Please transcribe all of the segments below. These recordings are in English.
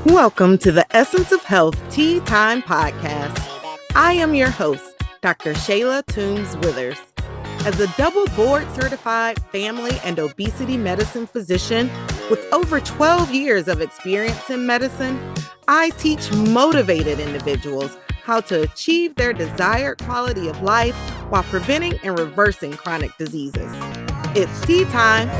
Welcome to the Essence of Health Tea Time Podcast. I am your host, Dr. Shayla Toombs-Withers. As a double board certified family and obesity medicine physician with over 12 years of experience in medicine, I teach motivated individuals how to achieve their desired quality of life while preventing and reversing chronic diseases. It's tea time.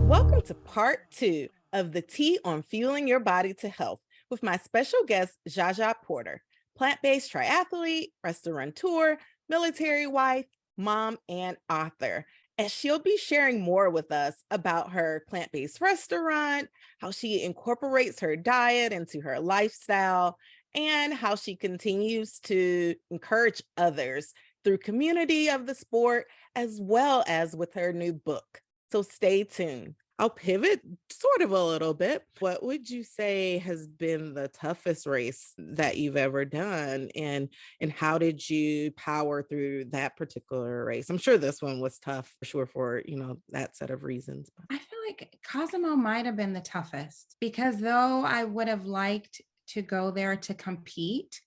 Welcome to part 2 of the Tea on Fueling Your Body to Health with my special guest, Zsa-Zsa Porter, plant-based triathlete, restaurateur, military wife, mom, and author. And she'll be sharing more with us about her plant-based restaurant, how she incorporates her diet into her lifestyle, and how she continues to encourage others through community of the sport, as well as with her new book. So stay tuned. I'll pivot sort of a little bit. What would you say has been the toughest race that you've ever done? And how did you power through that particular race? I'm sure this one was tough for sure for, that set of reasons. I feel like Cozumel might have been the toughest because though I would have liked to go there to compete,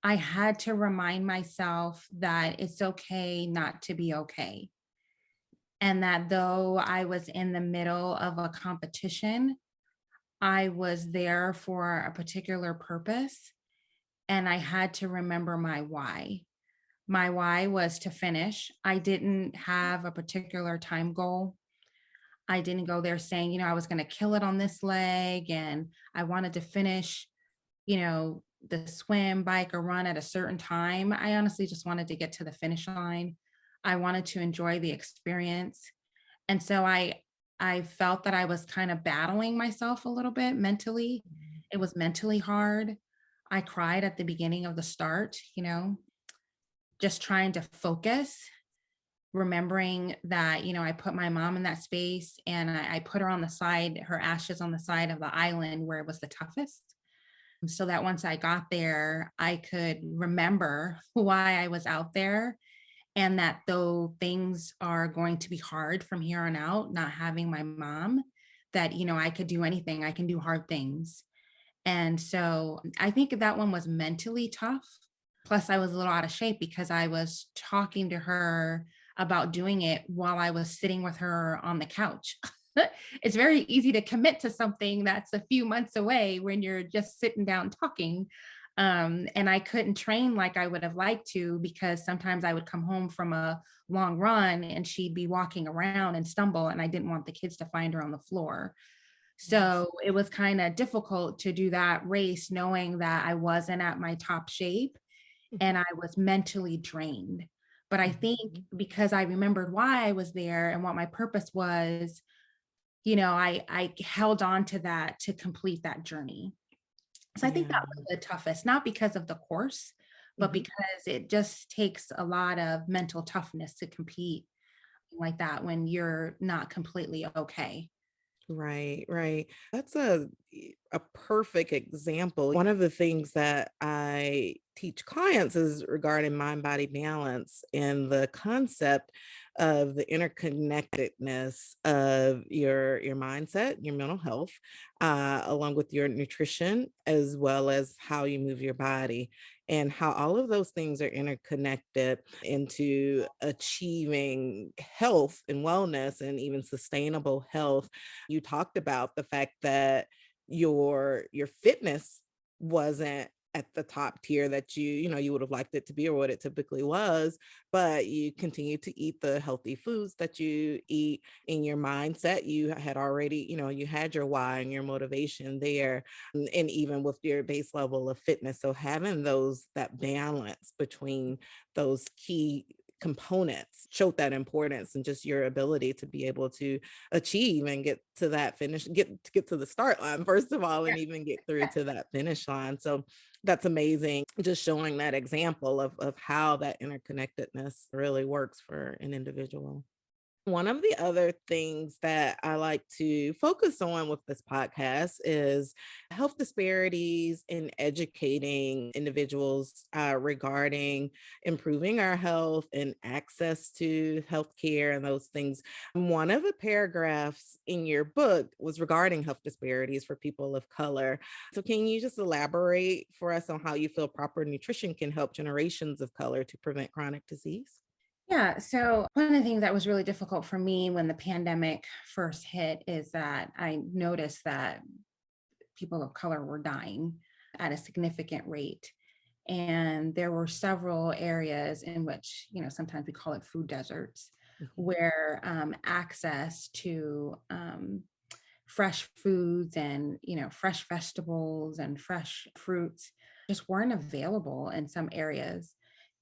I had to remind myself that it's okay not to be okay. And that though I was in the middle of a competition, I was there for a particular purpose. And I had to remember my why. My why was to finish. I didn't have a particular time goal. I didn't go there saying, I was going to kill it on this leg and I wanted to finish, the swim, bike, or run at a certain time. I honestly just wanted to get to the finish line. I wanted to enjoy the experience. And so I felt that I was kind of battling myself a little bit mentally. It was mentally hard. I cried at the beginning of the start, just trying to focus, remembering that, I put my mom in that space and I put her on the side, her ashes on the side of the island where it was the toughest. So that once I got there, I could remember why I was out there and that though things are going to be hard from here on out, not having my mom, that, I could do anything, I can do hard things. And so I think that one was mentally tough. Plus, I was a little out of shape because I was talking to her about doing it while I was sitting with her on the couch. It's very easy to commit to something that's a few months away when you're just sitting down talking. And I couldn't train like I would have liked to because sometimes I would come home from a long run and she'd be walking around and stumble, and I didn't want the kids to find her on the floor. So it was kind of difficult to do that race knowing that I wasn't at my top shape and I was mentally drained. But I think because I remembered why I was there and what my purpose was, I held on to that to complete that journey. So I think that was the toughest, not because of the course, but because it just takes a lot of mental toughness to compete like that when you're not completely okay. Right, right. That's a perfect example. One of the things that I teach clients is regarding mind-body balance and the concept of the interconnectedness of your mindset, your mental health, along with your nutrition, as well as how you move your body, and how all of those things are interconnected into achieving health and wellness and even sustainable health. You talked about the fact that your fitness wasn't at the top tier that you would have liked it to be or what it typically was, but you continue to eat the healthy foods that you eat. In your mindset, you had already, you had your why and your motivation there, and even with your base level of fitness. So having that balance between those key components showed that importance and just your ability to be able to achieve and get to that finish, get to the start line, first of all, and even get through to that finish line. So that's amazing. Just showing that example of how that interconnectedness really works for an individual. One of the other things that I like to focus on with this podcast is health disparities in educating individuals regarding improving our health and access to healthcare and those things. One of the paragraphs in your book was regarding health disparities for people of color. So, can you just elaborate for us on how you feel proper nutrition can help generations of color to prevent chronic disease? Yeah. So, one of the things that was really difficult for me when the pandemic first hit is that I noticed that people of color were dying at a significant rate. And there were several areas in which, sometimes we call it food deserts, Mhm. where access to fresh foods and, fresh vegetables and fresh fruits just weren't available in some areas.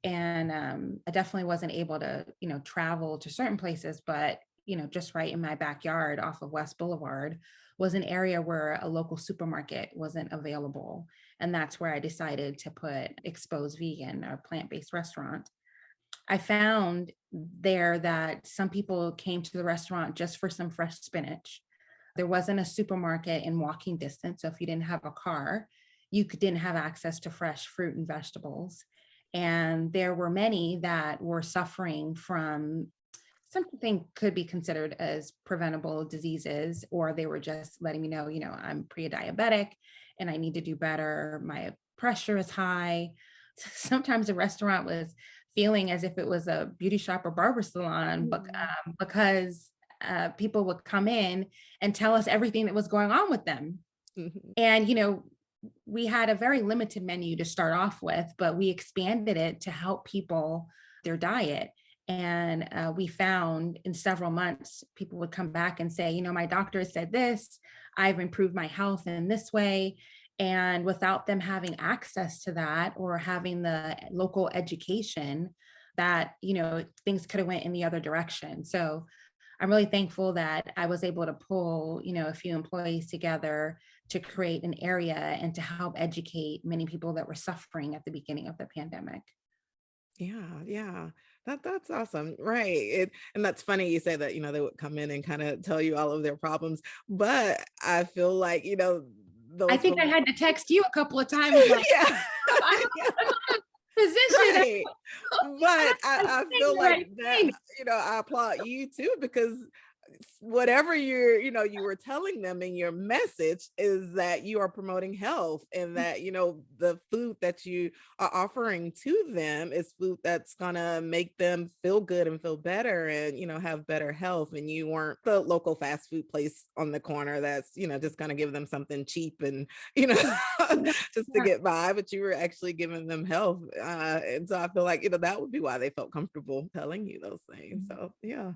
And I definitely wasn't able to, travel to certain places, but, just right in my backyard off of West Boulevard was an area where a local supermarket wasn't available. And that's where I decided to put Exposed Vegan, a plant-based restaurant. I found there that some people came to the restaurant just for some fresh spinach. There wasn't a supermarket in walking distance. So if you didn't have a car, didn't have access to fresh fruit and vegetables. And there were many that were suffering from something could be considered as preventable diseases, or they were just letting me know, I'm pre-diabetic and I need to do better. My pressure is high. Sometimes the restaurant was feeling as if it was a beauty shop or barber salon, but Mm. because people would come in and tell us everything that was going on with them. Mhm. And, we had a very limited menu to start off with, but we expanded it to help people their diet. And we found in several months, people would come back and say, my doctor said this, I've improved my health in this way. And without them having access to that or having the local education, that, things could have went in the other direction. So I'm really thankful that I was able to pull, a few employees together to create an area and to help educate many people that were suffering at the beginning of the pandemic. Yeah, yeah. That's awesome. Right. And that's funny you say that, they would come in and kind of tell you all of their problems. But I feel like, I those think I folks. had to text you a couple of times like, Yeah. I'm Yeah. not a physician. Right. I'm But I saying feel the like right that, thing. I applaud you too, because whatever you were telling them in your message is that you are promoting health and that, the food that you are offering to them is food that's gonna make them feel good and feel better and, have better health. And you weren't the local fast food place on the corner that's, just gonna give them something cheap and, you know, just to Yeah. get by, but you were actually giving them health. And so I feel like, that would be why they felt comfortable telling you those things. So yeah.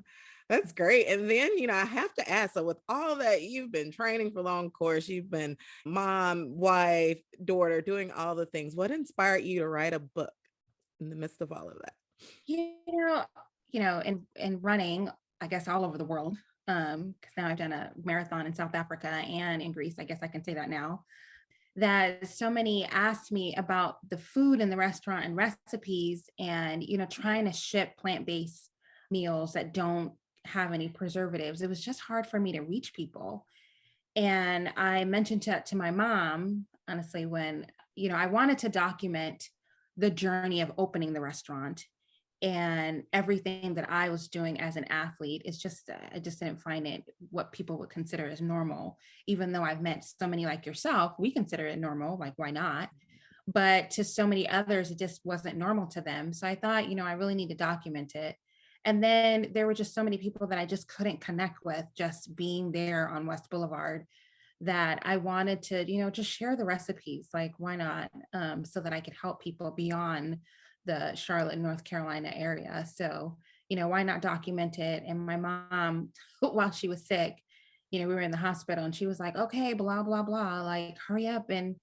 That's great. And then, I have to ask, so with all that you've been training for long course, you've been mom, wife, daughter, doing all the things. What inspired you to write a book in the midst of all of that? You know, in running, I guess all over the world. Because now I've done a marathon in South Africa and in Greece. I guess I can say that now. That so many asked me about the food in the restaurant and recipes and, trying to ship plant-based meals that don't have any preservatives. It was just hard for me to reach people. And I mentioned to my mom, honestly, when, I wanted to document the journey of opening the restaurant and everything that I was doing as an athlete. It's just, I just didn't find it what people would consider as normal, even though I've met so many like yourself, we consider it normal, like, why not? But to so many others, it just wasn't normal to them. So I thought, I really need to document it. And then there were just so many people that I just couldn't connect with just being there on West Boulevard that I wanted to, just share the recipes. Like, why not? So that I could help people beyond the Charlotte, North Carolina area. So, why not document it? And my mom, while she was sick, we were in the hospital and she was like, okay, blah, blah, blah, like, hurry up and,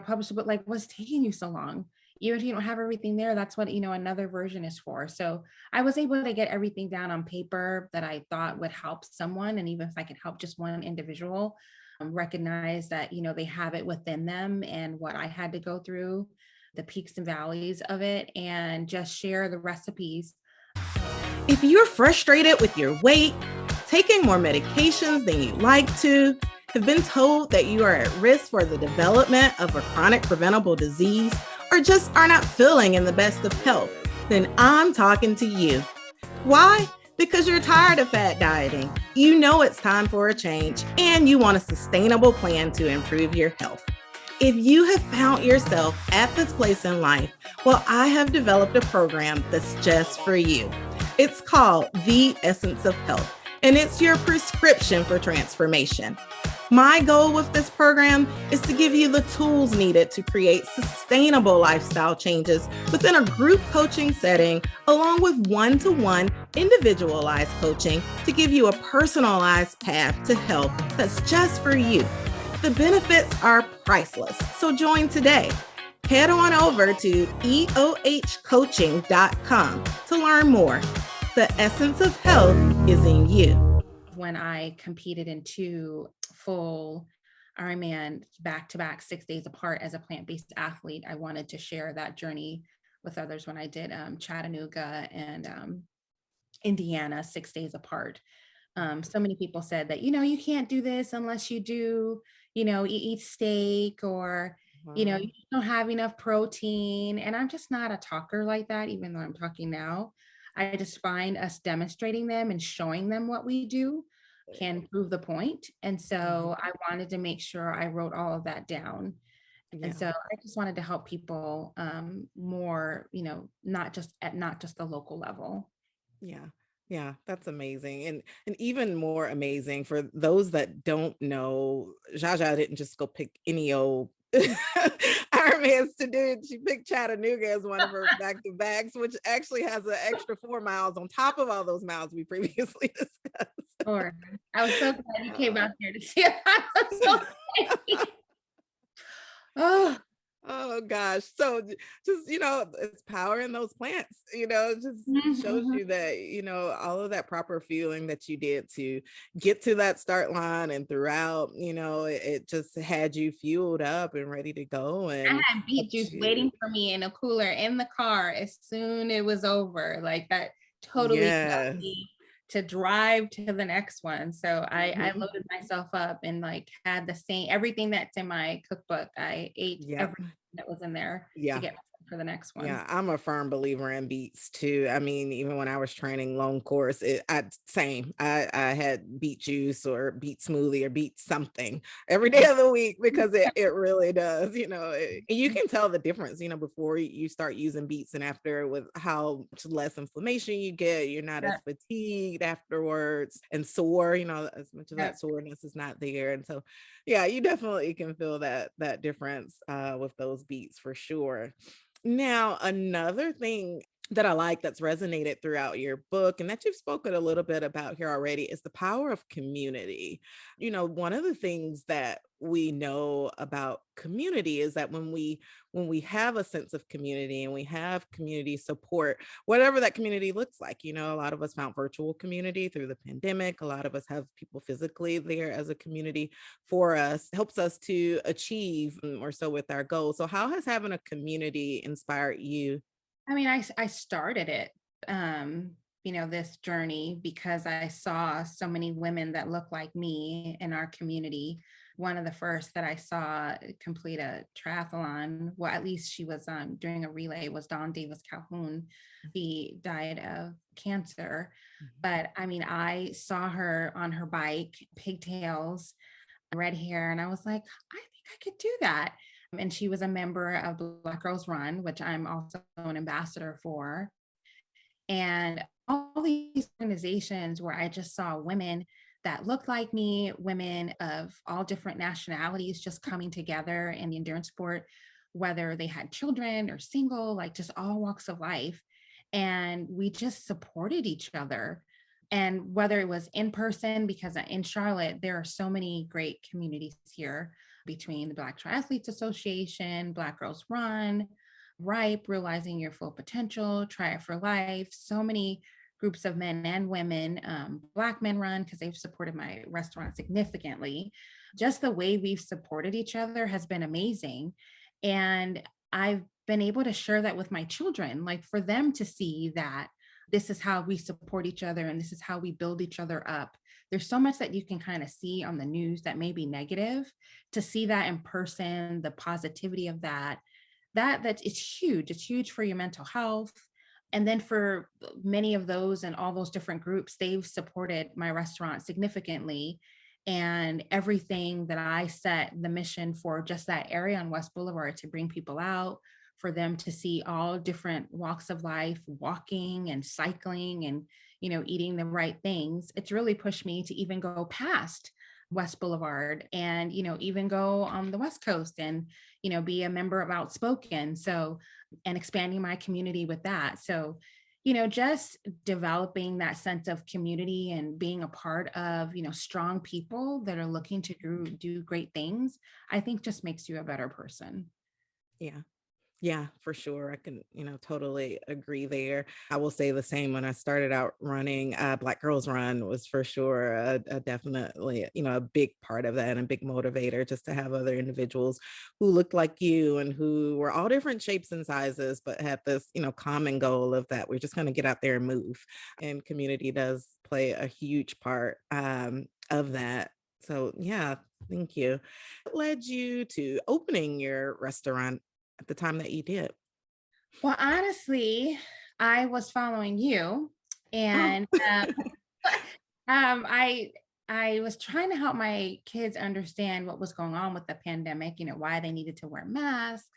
publish it. But like, what's taking you so long? Even if you don't have everything there, that's what, another version is for. So I was able to get everything down on paper that I thought would help someone. And even if I could help just one individual, recognize that, they have it within them and what I had to go through, the peaks and valleys of it, and just share the recipes. If you're frustrated with your weight, taking more medications than you'd like to, have been told that you are at risk for the development of a chronic preventable disease, or just are not feeling in the best of health, then I'm talking to you. Why? Because you're tired of fat dieting. You know it's time for a change, and you want a sustainable plan to improve your health. If you have found yourself at this place in life, well, I have developed a program that's just for you. It's called The Essence of Health, and it's your prescription for transformation. My goal with this program is to give you the tools needed to create sustainable lifestyle changes within a group coaching setting, along with one-to-one individualized coaching to give you a personalized path to health that's just for you. The benefits are priceless, so join today. Head on over to eohcoaching.com to learn more. The essence of health is in you. When I competed in 2 full Ironman back-to-back 6 days apart as a plant-based athlete, I wanted to share that journey with others when I did Chattanooga and Indiana 6 days apart. So many people said that, you can't do this unless you do, eat steak, or, you don't have enough protein. And I'm just not a talker like that, even though I'm talking now. I just find us demonstrating them and showing them what we do can prove the point. And so I wanted to make sure I wrote all of that down. And so I just wanted to help people more, not just the local level. Yeah, that's amazing. And even more amazing for those that don't know, Zsa-Zsa didn't just go pick any old Ironmans to do. She picked Chattanooga as one of her back-to-backs, which actually has an extra 4 miles on top of all those miles we previously discussed. Sure. I was so glad you came out here to see it. I was so excited. Oh gosh. So just, it's power in those plants, just shows you that, all of that proper fueling that you did to get to that start line, and throughout, it just had you fueled up and ready to go. And I had beet juice waiting for me in a cooler in the car as soon it was over. Like that totally helped me to drive to the next one. So I loaded myself up and had the same, everything that's in my cookbook. I ate everything that was in there to get for the next one. Yeah, I'm a firm believer in beets too. I mean, even when I was training long course, I had beet juice or beet smoothie or beet something every day of the week, because it really does, you can tell the difference, before you start using beets and after, with how much less inflammation you get. You're not as fatigued afterwards and sore, as much of that soreness is not there. And so, yeah, you definitely can feel that difference with those beets for sure. Now, another thing that I like that's resonated throughout your book, and that you've spoken a little bit about here already, is the power of community. One of the things that we know about community is that when we have a sense of community and we have community support, whatever that community looks like, a lot of us found virtual community through the pandemic. A lot of us have people physically there as a community for us, helps us to achieve or so with our goals. So how has having a community inspired you? I mean, I started it, this journey because I saw so many women that look like me in our community. One of the first that I saw complete a triathlon, well, at least she was doing a relay, was Dawn Davis Calhoun. She died of cancer. But I mean, I saw her on her bike, pigtails, red hair, and I was like, I think I could do that. And she was a member of Black Girls Run, which I'm also an ambassador for. And all these organizations where I just saw women that looked like me, women of all different nationalities just coming together in the endurance sport, whether they had children or single, like just all walks of life. And we just supported each other. And whether it was in person, because in Charlotte, there are so many great communities here between the Black Triathletes Association, Black Girls Run, RIPE, Realizing Your Full Potential, Try It for Life, so many groups of men and women, Black Men Run, because they've supported my restaurant significantly. Just the way we've supported each other has been amazing. And I've been able to share that with my children, like for them to see that this is how we support each other and this is how we build each other up. There's so much that you can kind of see on the news that may be negative. To see that in person, the positivity of that it's huge. It's huge for your mental health. And then for many of those and all those different groups, they've supported my restaurant significantly. And everything that I set the mission for just that area on West Boulevard, to bring people out, for them to see all different walks of life, walking and cycling and, eating the right things. It's really pushed me to even go past West Boulevard and, even go on the West Coast and, be a member of Outspoken. So, and expanding my community with that. So, just developing that sense of community and being a part of, strong people that are looking to do great things, I think just makes you a better person. Yeah. Yeah, for sure. I can, totally agree there. I will say the same. When I started out running, Black Girls Run was for sure a definitely, a big part of that and a big motivator, just to have other individuals who looked like you and who were all different shapes and sizes, but had this, common goal of that we're just going to get out there and move. And community does play a huge part of that. So yeah, thank you. What led you to opening your restaurant at the time that you did? Well, honestly, I was following you, Oh. and I was trying to help my kids understand what was going on with the pandemic. Why they needed to wear masks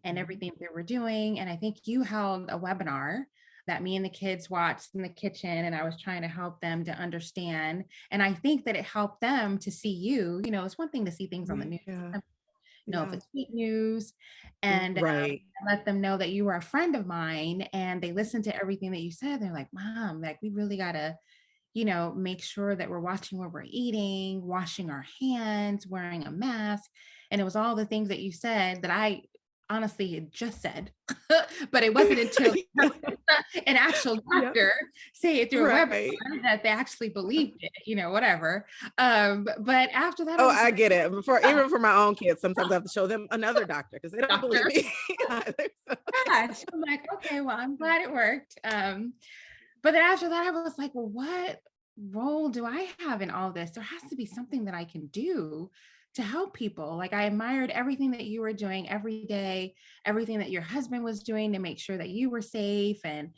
and Mhm. everything they were doing. And I think you held a webinar that me and the kids watched in the kitchen, and I was trying to help them to understand. And I think that it helped them to see you. It's one thing to see things on the news. Yeah. If Yeah. it's fake news, and Right. let them know that you were a friend of mine and they listened to everything that you said. They're like, Mom, like, we really gotta, make sure that we're watching what we're eating, washing our hands, wearing a mask. And it was all the things that you said that I honestly had just said, but it wasn't until an actual Yep. doctor say it through a Right. webinar that they actually believed it, whatever. But after that, I Oh, was I like, get it. oh, Even for my own kids, sometimes I have to show them another doctor because they don't believe doctor. me either. So. Gosh, I'm like, okay, well, I'm glad it worked. But then after that, I was like, well, what role do I have in all this? There has to be something that I can do to help people. Like, I admired everything that you were doing every day, everything that your husband was doing to make sure that you were safe. And,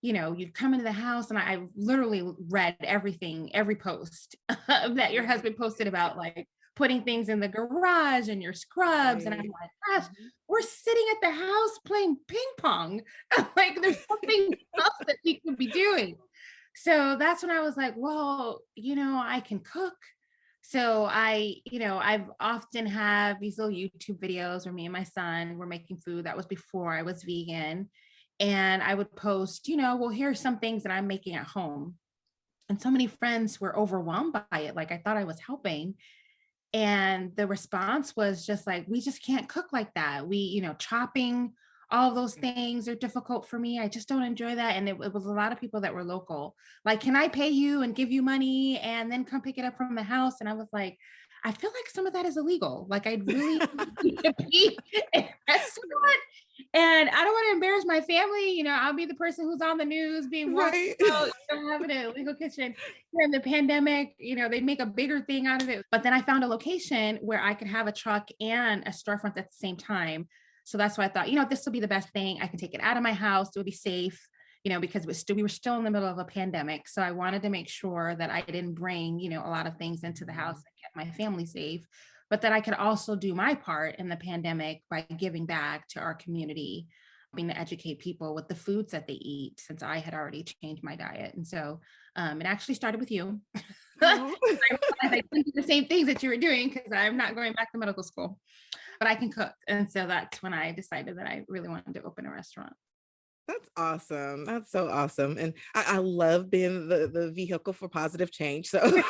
you'd come into the house, and I literally read everything, every post that your husband posted about, like, putting things in the garage and your scrubs. And I'm Right. like, gosh, Mhm. we're sitting at the house playing ping pong. Like, there's something else that we could be doing. So that's when I was like, well, I can cook. So I've often have these little YouTube videos where me and my son were making food. That was before I was vegan. And I would post, well, here's some things that I'm making at home. And so many friends were overwhelmed by it. Like, I thought I was helping. And the response was just like, we just can't cook like that. Chopping, all of those things are difficult for me. I just don't enjoy that. And it was a lot of people that were local. Like, can I pay you and give you money and then come pick it up from the house? And I was like, I feel like some of that is illegal. Like, I'd really need to be in a restaurant, and I don't want to embarrass my family. I'll be the person who's on the news being watched Right. about, having a legal kitchen during the pandemic. They make a bigger thing out of it. But then I found a location where I could have a truck and a storefront at the same time. So that's why I thought, this will be the best thing. I can take it out of my house. It would be safe, because we were still in the middle of a pandemic. So I wanted to make sure that I didn't bring, a lot of things into the house that kept my family safe, but that I could also do my part in the pandemic by giving back to our community, being to educate people with the foods that they eat, since I had already changed my diet. And so it actually started with you. I Oh. realized I couldn't do the same things that you were doing because I'm not going back to medical school, but I can cook. And so that's when I decided that I really wanted to open a restaurant. That's awesome. That's so awesome. And I love being the vehicle for positive change. So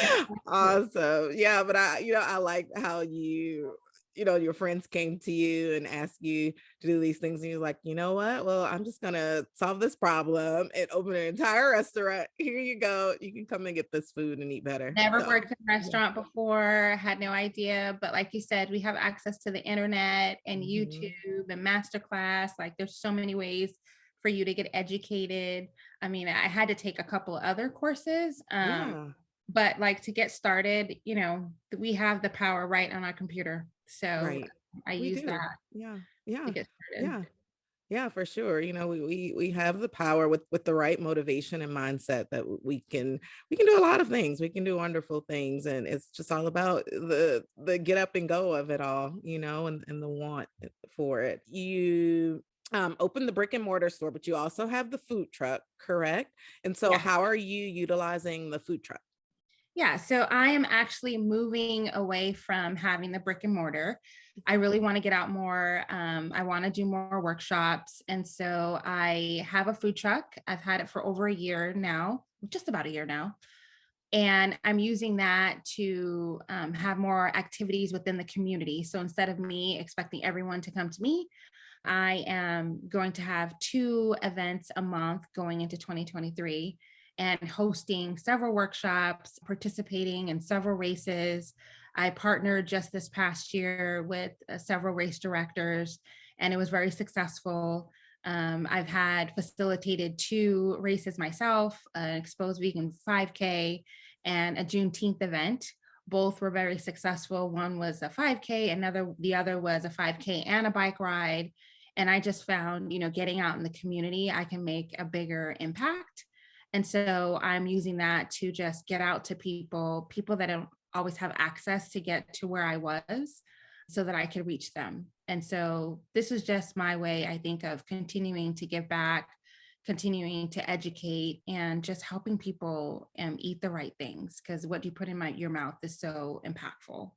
Yeah. awesome. Yeah, but I like how your friends came to you and asked you to do these things. And you're like, you know what? Well, I'm just gonna solve this problem and open an entire restaurant. Here you go. You can come and get this food and eat better. Never So worked in a yeah. restaurant before, had no idea. But like you said, we have access to the internet and Mhm. YouTube and masterclass. Like, there's so many ways for you to get educated. I mean, I had to take a couple other courses. Yeah. But like to get started, we have the power right on our computer. So Right. I We use do. that Yeah. to Yeah. get started. Yeah. Yeah, for sure. We have the power with the right motivation and mindset that we can do a lot of things. We can do wonderful things, and it's just all about the get up and go of it all, and the want for it. You open the brick and mortar store, but you also have the food truck, correct? And so, Yeah. how are you utilizing the food truck? Yeah, so I am actually moving away from having the brick and mortar. I really want to get out more. I want to do more workshops. And so I have a food truck. I've had it for over a year now, just about a year now. And I'm using that to have more activities within the community. So instead of me expecting everyone to come to me, I am going to have 2 events a month going into 2023 and hosting several workshops, participating in several races. I partnered just this past year with several race directors, and it was very successful. I've had facilitated 2 races myself, an exposed vegan 5K and a Juneteenth event. Both were very successful. One was a 5K, the other was a 5K and a bike ride. And I just found, getting out in the community, I can make a bigger impact. And so I'm using that to just get out to people that don't always have access to get to where I was so that I could reach them. And so this is just my way, I think, of continuing to give back, continuing to educate, and just helping people eat the right things, because what you put in your mouth is so impactful.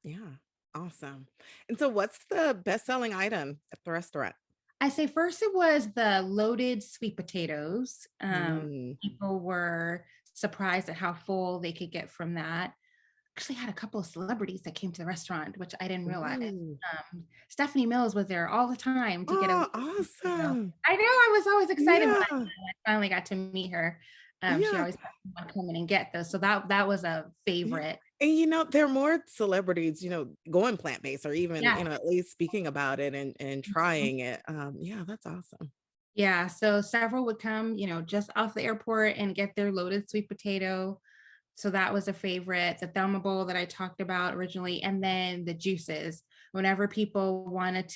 Yeah, awesome. And so, what's the best-selling item at the restaurant? I say first it was the loaded sweet potatoes. Mm. People were surprised at how full they could get from that. Actually had a couple of celebrities that came to the restaurant, which I didn't realize. Ooh. Stephanie Mills was there all the time to get a Oh, potato. awesome. I know, I was always excited when Yeah. I finally got to meet her. She Yeah. always had someone come in and get those. So that was a Yeah. favorite. And there are more celebrities, going plant-based or even, Yeah. at least speaking about it and trying it. Yeah, that's awesome. Yeah. So several would come, just off the airport and get their loaded sweet potato. So that was a favorite, the Thelma bowl that I talked about originally. And then the juices. Whenever people wanted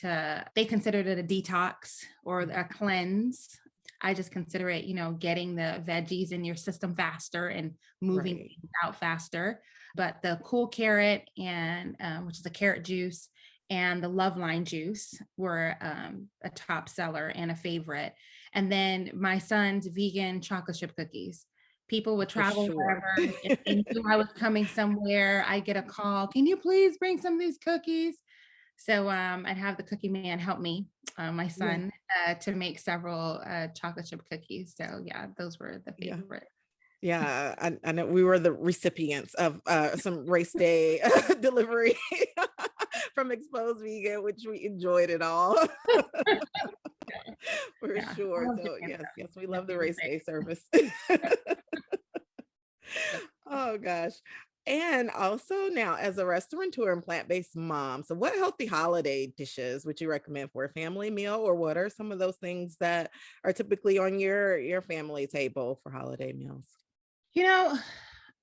they considered it a detox or a cleanse. I just consider it, getting the veggies in your system faster and moving Right. things out faster. But the cool carrot and which is a carrot juice, and the love line juice were a top seller and a favorite. And then my son's vegan chocolate chip cookies. People would For travel sure. wherever. If they knew I was coming somewhere, I get a call. Can you please bring some of these cookies? So I'd have the cookie man help me, my Yeah. son, to make several chocolate chip cookies. So yeah, those were the Yeah. favorite. Yeah, I know we were the recipients of some race day delivery from Exposed Vegan, which we enjoyed it all for Yeah, sure. all of So different yes, stuff. yes, we My love the favorite race thing. day service. Yep. Oh gosh. And also now as a restaurateur and plant-based mom, so what healthy holiday dishes would you recommend for a family meal, or what are some of those things that are typically on your family table for holiday meals? You know,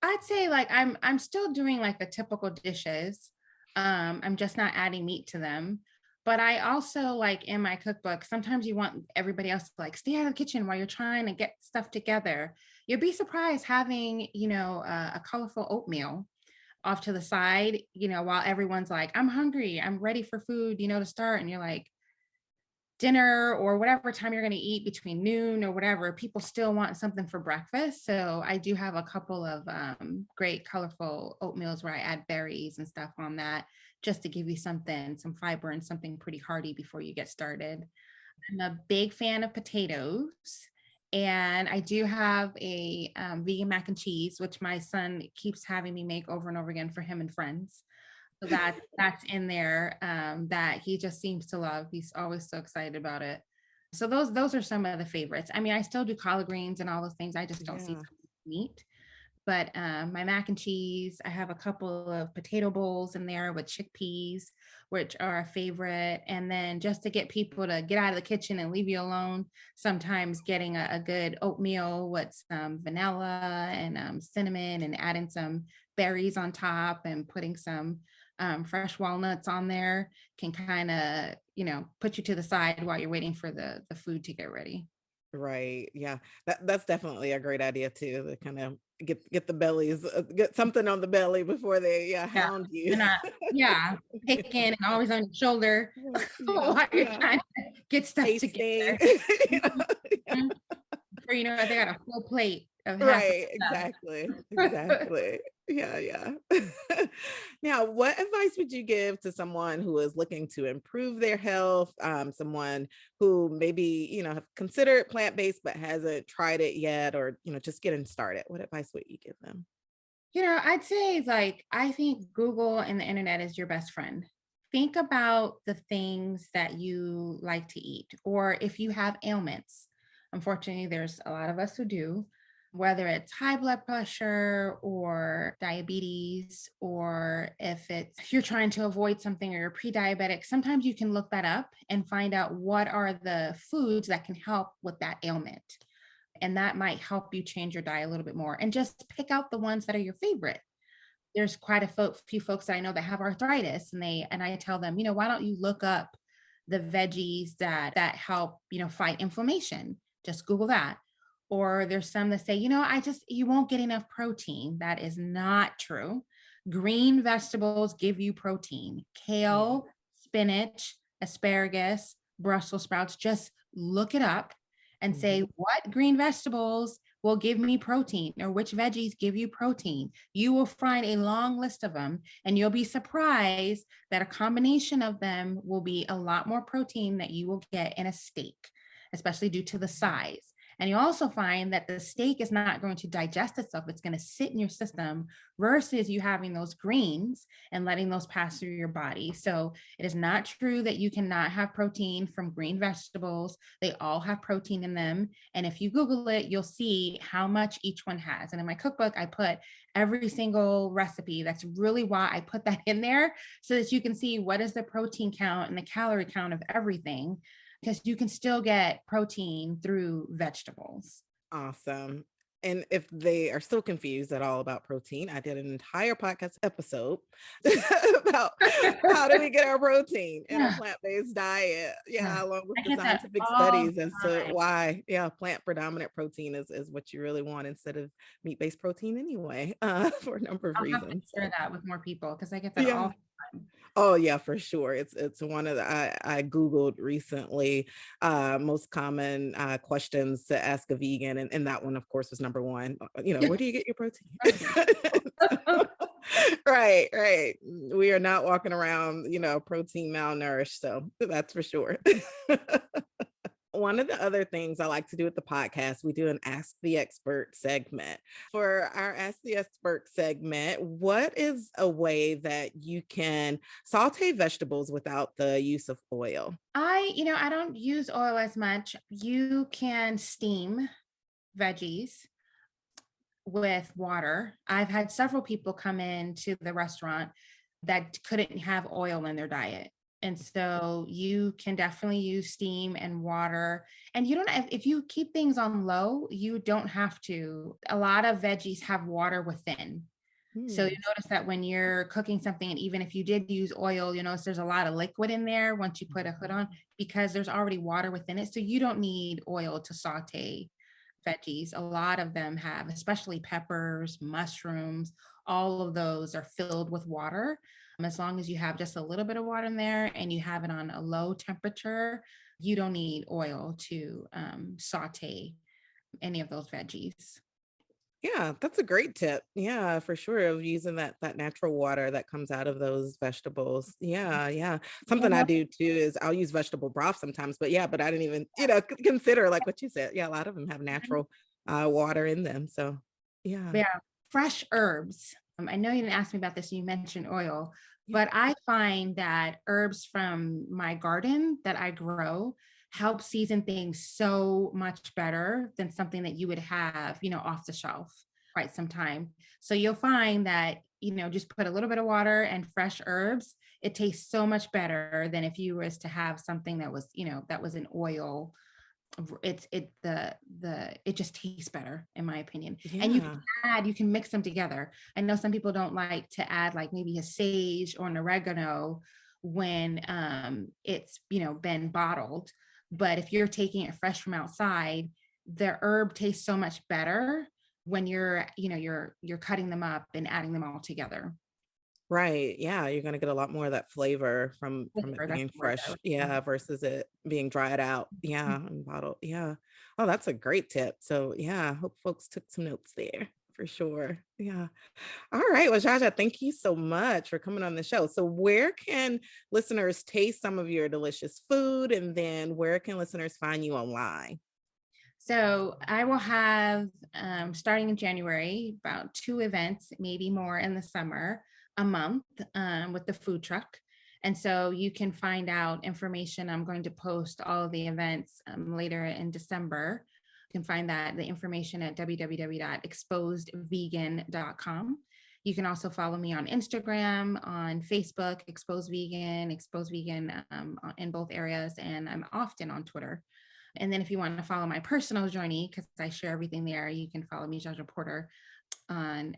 I'd say like I'm still doing like the typical dishes. I'm just not adding meat to them. But I also like in my cookbook, sometimes you want everybody else to like stay out of the kitchen while you're trying to get stuff together. You'll be surprised having, a colorful oatmeal off to the side, while everyone's like, I'm hungry, I'm ready for food, to start. And you're like, dinner or whatever time you're going to eat between noon or whatever, people still want something for breakfast. So I do have a couple of great colorful oatmeals where I add berries and stuff on that, just to give you something, some fiber and something pretty hearty before you get started. I'm a big fan of potatoes. And I do have a vegan mac and cheese, which my son keeps having me make over and over again for him and friends. So that's in there, that he just seems to love. He's always so excited about it. So those are some of the favorites. I mean, I still do collard greens and all those things. I just don't see Yeah. meat. But my mac and cheese, I have a couple of potato bowls in there with chickpeas, which are a favorite. And then just to get people to get out of the kitchen and leave you alone, sometimes getting a good oatmeal with some vanilla and cinnamon and adding some berries on top and putting some fresh walnuts on there can kind of, put you to the side while you're waiting for the food to get ready. Right. Yeah. That's definitely a great idea too, to kind of get the bellies, get something on the belly before they Yeah. hound you. You're not, yeah, picking and always on your shoulder Yeah. while you're Yeah. trying to get stuff Tasting. together. Mhm. Before you know it, they got a full plate of half of Right, exactly, the stuff. exactly. Yeah, yeah. Now, what advice would you give to someone who is looking to improve their health? Someone who maybe, have considered plant-based but hasn't tried it yet, or, just getting started. What advice would you give them? I'd say I think Google and the internet is your best friend. Think about the things that you like to eat, or if you have ailments. Unfortunately, there's a lot of us who do, whether it's high blood pressure or diabetes, or if you're trying to avoid something or you're pre-diabetic, sometimes you can look that up and find out what are the foods that can help with that ailment. And that might help you change your diet a little bit more and just pick out the ones that are your favorite. There's quite a few folks that I know that have arthritis, and I tell them, why don't you look up the veggies that help, fight inflammation? Just Google that. Or there's some that say, you won't get enough protein. That is not true. Green vegetables give you protein. Yeah. Kale, spinach, asparagus, Brussels sprouts. Just look it up and say, Mhm. what green vegetables will give me protein, or which veggies give you protein. You will find a long list of them, and you'll be surprised that a combination of them will be a lot more protein that you will get in a steak, especially due to the size. And you also find that the steak is not going to digest itself. It's going to sit in your system versus you having those greens and letting those pass through your body. So it is not true that you cannot have protein from green vegetables. They all have protein in them. And if you Google it, you'll see how much each one has. And in my cookbook, I put every single recipe. That's really why I put that in there, so that you can see what is the protein count and the calorie count of everything, because you can still get protein through vegetables. Awesome. And if they are still confused at all about protein, I did an entire podcast episode about how do we get our protein in a Yeah, plant-based diet. yeah. Yeah, along with I the hit that scientific all studies as the to time. why, plant predominant protein is what you really want instead of meat-based protein anyway, for a number of I'll have to reasons. share So that with more people because I get that all yeah. the time. Oh yeah, for sure. It's one of the I Googled recently most common questions to ask a vegan, and that one of course was number one. Where do you get your protein? Protein. Right, right. We are not walking around, protein malnourished, so that's for sure. One of the other things I like to do with the podcast, we do an Ask the Expert segment. For our Ask the Expert segment, what is a way that you can saute vegetables without the use of oil? I don't use oil as much. You can steam veggies with water. I've had several people come in to the restaurant that couldn't have oil in their diet. And so you can definitely use steam and water. And you don't if you keep things on low, you don't have to. A lot of veggies have water within. So you Hmm. notice that when you're cooking something, and even if you did use oil, you notice there's a lot of liquid in there once you put a hood on, because there's already water within it. So you don't need oil to saute veggies. A lot of them have, especially peppers, mushrooms, all of those are filled with water. As long as you have just a little bit of water in there and you have it on a low temperature, you don't need oil to saute any of those veggies. Yeah, that's a great tip. Yeah, for sure. Of using that natural water that comes out of those vegetables. Yeah, yeah. You Something I know, do too is I'll use vegetable broth sometimes, but yeah, but I didn't even, consider like what you said. Yeah, a lot of them have natural water in them. So yeah. yeah, fresh herbs. I know you didn't ask me about this. You mentioned oil, Yeah. but I find that herbs from my garden that I grow help season things so much better than something that you would have, off the shelf. quite some time. So you'll find that, just put a little bit of water and fresh herbs. It tastes so much better than if you was to have something that was, that was an oil. It just tastes better, in my opinion. And you can mix them together. I know some people don't like to add like maybe a sage or an oregano when it's been bottled, but if you're taking it fresh from outside, the herb tastes so much better when you're cutting them up and adding them all together. Right. Yeah. You're going to get a lot more of that flavor from it being fresh. Yeah. Versus it being dried out. Yeah. And bottled. Yeah. Oh, that's a great tip. So yeah, I hope folks took some notes there for sure. Yeah. All right. Well, Zsa-Zsa, thank you so much for coming on the show. So where can listeners taste some of your delicious food? And then where can listeners find you online? So I will have, starting in January, about 2 events, maybe more in the summer, a month with the food truck. And so you can find out information. I'm going to post all of the events later in December. You can find the information at www.exposedvegan.com. You can also follow me on Instagram, on Facebook, Exposed Vegan in both areas. And I'm often on Twitter. And then if you want to follow my personal journey, because I share everything there, you can follow me, Zsa-Zsa Porter, on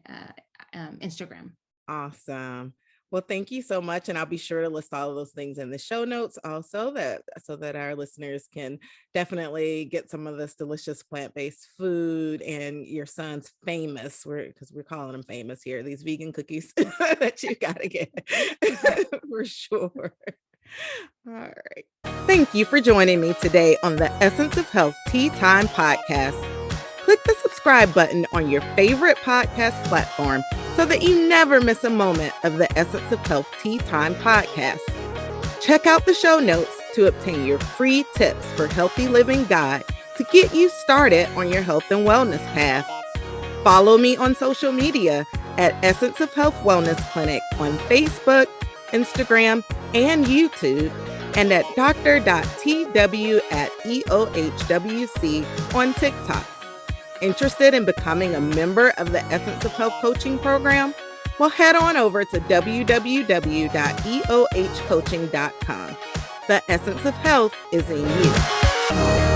Instagram. Awesome. Well, thank you so much. And I'll be sure to list all of those things in the show notes also, so that our listeners can definitely get some of this delicious plant-based food. And your son's famous, because we're calling him famous here, these vegan cookies that you got to get for sure. All right. Thank you for joining me today on the Essence of Health Tea Time podcast. Click the subscribe button on your favorite podcast platform so that you never miss a moment of the Essence of Health Tea Time podcast. Check out the show notes to obtain your free tips for healthy living guide to get you started on your health and wellness path. Follow me on social media at Essence of Health Wellness Clinic on Facebook, Instagram, and YouTube, and at dr.tw@EOHWC on TikTok. Interested in becoming a member of the Essence of Health coaching program? Well, head on over to www.eohcoaching.com. The essence of health is in you.